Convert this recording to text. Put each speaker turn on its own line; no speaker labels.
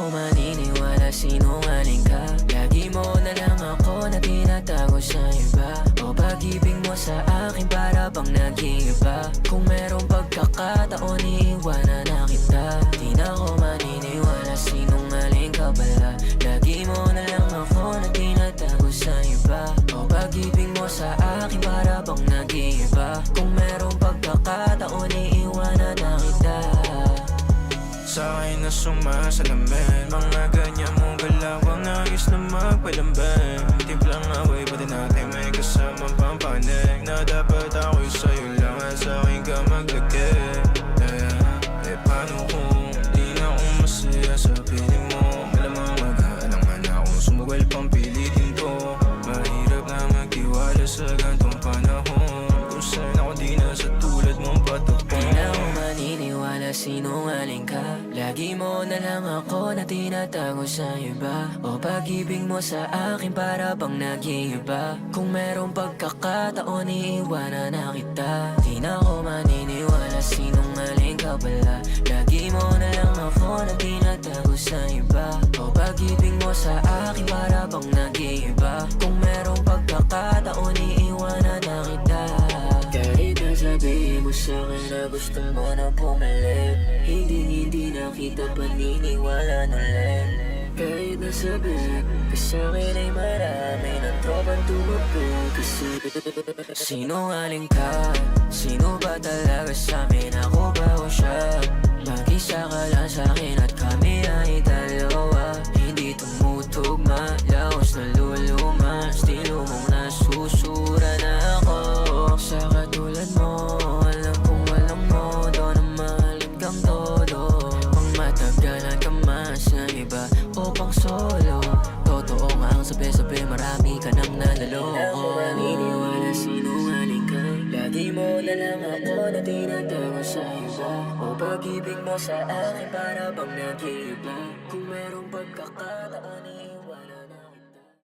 ako maniniwala, sinungaling ka. Lagi mo na lang ako na tinatago sa iba. O pag-ibig mo sa akin para bang nag-iiba. Kung merong pagkakataon, iiwanan na kita. Di na ako maniniwala, sinungaling ka pala. Lagi mo na lang ako na tinatago sa iba. O pag-ibig mo sa akin para bang nag-iiba. Kung merong pagkakataon, iiwanan na kita.
Sa'kin na sumasalamin, mga ganyan mong galaw ang ayos na magpalambing. Timplang away, pati natin may kasamang pampanig. Na dapat ako'y sa'yo lang at sa'kin ka maglagay. Eh paano kung di na ako masaya sa piling mo? Malamang maghahalangan akong sumugal pang pilitin to. Mahirap na magtiwala sa gantong panahon, kung saan ako di na sa tulad mong patapon.
Di na ako maniniwala, sinungaling ka. Lagi mo na lang ako na tinatago sa iba. O pag-ibig mo sa akin para bang nag-iiba. Kung merong pagkakataon, iiwanan na kita. Di na ako maniniwala, sinungaling ka pala. Lagi mo na lang ako na tinatago sa iba. O pag-ibig mo sa akin para bang nag-iiba. Kung merong pagkakataon, iiwanan na kita. Kahit na sabihin mo sa'kin na gusto mo na bumalik, hindi na kita paniniwala ulit. Kahit na sabihin ka sa'kin ay marami ng tropang tumabog. Kasi sinungaling ka, sino ba talaga sa'min? Ako ba o siya? Mag-isa ka lang sa'kin at kami ay dalawa. Hindi tumutugma, laos na luluma. Estilo mong nasusura na ako. Sa katulad mo, alam kong walang modo na mahalin kang todo. Pang matagalan ka man sa iba o pang solo. Totoo nga ang sabi-sabi, marami ka nang nalalo. Di na ako maniniwala, sinungaling ka. Lagi mo na lang ako na tinatago sa iba. O pag-ibig mo sa akin para bang nag-iiba. Kung merong pagkakataon,